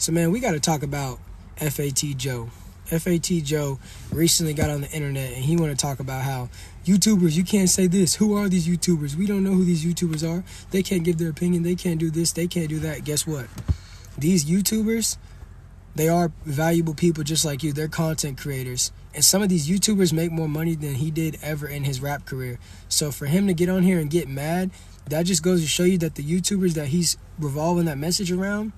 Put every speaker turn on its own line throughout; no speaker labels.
So, man, we got to talk about FAT Joe. FAT Joe recently got on the internet, and he want to talk about how YouTubers, you can't say this. Who are these YouTubers? We don't know who these YouTubers are. They can't give their opinion. They can't do this. They can't do that. Guess what? These YouTubers, they are valuable people just like you. They're content creators. And some of these YouTubers make more money than he did ever in his rap career. So for him to get on here and get mad, that just goes to show you that the YouTubers that he's revolving that message around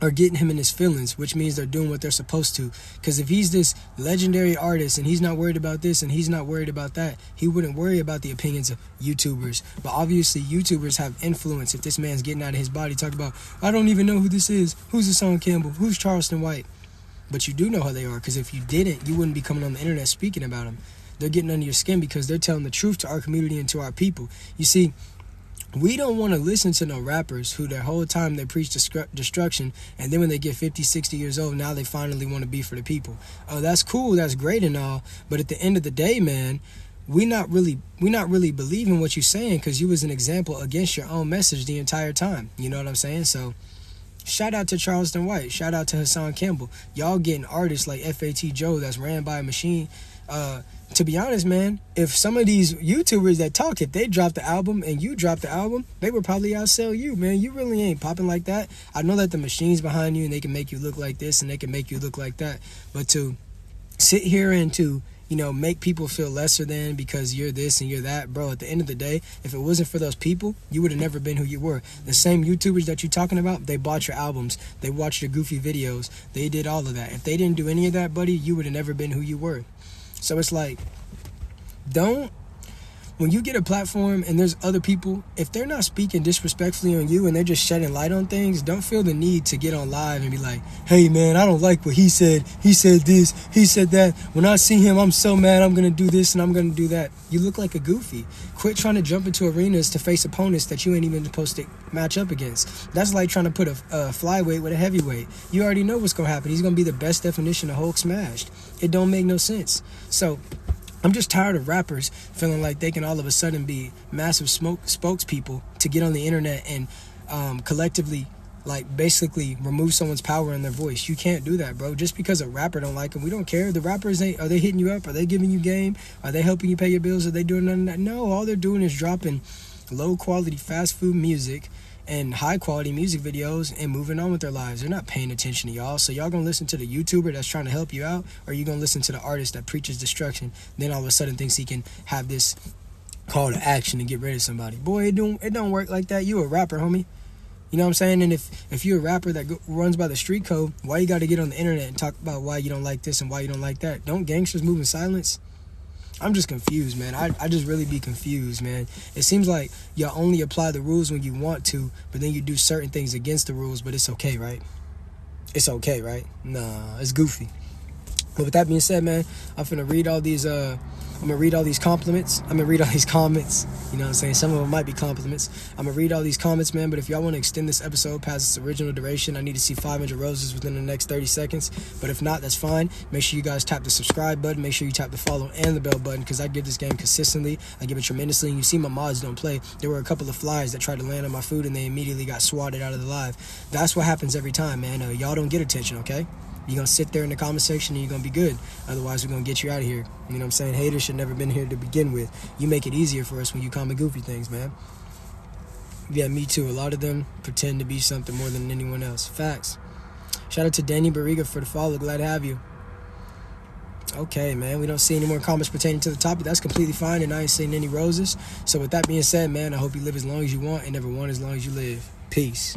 are getting him in his feelings, which means they're doing what they're supposed to. Because if he's this legendary artist and he's not worried about this and he's not worried about that, he wouldn't worry about the opinions of YouTubers. But obviously, YouTubers have influence. If this man's getting out of his body, talk about, I don't even know who this is. Who's Hassan Campbell? Who's Charleston White? But you do know how they are, because if you didn't, you wouldn't be coming on the internet speaking about them. They're getting under your skin because they're telling the truth to our community and to our people. You see, we don't want to listen to no rappers who their whole time they preach destruction, and then when they get 50, 60 years old, now they finally want to be for the people. Oh, that's cool, that's great and all, but at the end of the day, man, we not really believing what you're saying, because you was an example against your own message the entire time. You know what I'm saying? So shout out to Charleston White, shout out to Hassan Campbell. Y'all getting artists like FAT Joe that's ran by a machine. To be honest, man, if some of these YouTubers that talk, if they dropped the album and you dropped the album, they would probably outsell you, man. You really ain't popping like that. I know that the machine's behind you and they can make you look like this and they can make you look like that. But to sit here and to, make people feel lesser than because you're this and you're that, bro, at the end of the day, if it wasn't for those people, you would have never been who you were. The same YouTubers that you're talking about, they bought your albums. They watched your goofy videos. They did all of that. If they didn't do any of that, buddy, you would have never been who you were. So it's like, when you get a platform and there's other people, if they're not speaking disrespectfully on you and they're just shedding light on things, don't feel the need to get on live and be like, hey man, I don't like what he said. He said this, he said that. When I see him, I'm so mad, I'm going to do this and I'm going to do that. You look like a goofy. Quit trying to jump into arenas to face opponents that you ain't even supposed to match up against. That's like trying to put a flyweight with a heavyweight. You already know what's going to happen. He's going to be the best definition of Hulk smashed. It don't make no sense. So I'm just tired of rappers feeling like they can all of a sudden be massive spokespeople to get on the internet and collectively, basically remove someone's power in their voice. You can't do that, bro. Just because a rapper don't like them, we don't care. The rappers, are they hitting you up? Are they giving you game? Are they helping you pay your bills? Are they doing none of that? No, all they're doing is dropping low-quality fast food music and high-quality music videos and moving on with their lives. They're not paying attention to y'all. So y'all gonna listen to the YouTuber that's trying to help you out, or you gonna listen to the artist that preaches destruction, then all of a sudden thinks he can have this call to action to get rid of somebody? Boy, it don't work like that. You a rapper, homie. You know what I'm saying? And if you're a rapper that runs by the street code, why you got to get on the internet and talk about why you don't like this and why you don't like that? Don't gangsters move in silence? I'm just confused, man. I just really be confused, man. It seems like y'all only apply the rules when you want to, but then you do certain things against the rules, but it's okay, right? It's okay, right? Nah, it's goofy. But with that being said, man, I'm finna read all these compliments. I'm gonna read all these comments. You know what I'm saying? Some of them might be compliments. I'm gonna read all these comments, man. But if y'all want to extend this episode past its original duration, I need to see 500 roses within the next 30 seconds. But if not, that's fine. Make sure you guys tap the subscribe button. Make sure you tap the follow and the bell button, because I give this game consistently. I give it tremendously. And you see my mods don't play. There were a couple of flies that tried to land on my food and they immediately got swatted out of the live. That's what happens every time, man. Y'all don't get attention, okay? You're going to sit there in the comment section and you're going to be good. Otherwise, we're going to get you out of here. You know what I'm saying? Haters should never been here to begin with. You make it easier for us when you comment goofy things, man. Yeah, me too. A lot of them pretend to be something more than anyone else. Facts. Shout out to Danny Barriga for the follow. Glad to have you. Okay, man. We don't see any more comments pertaining to the topic. That's completely fine, and I ain't seeing any roses. So with that being said, man, I hope you live as long as you want and never want as long as you live. Peace.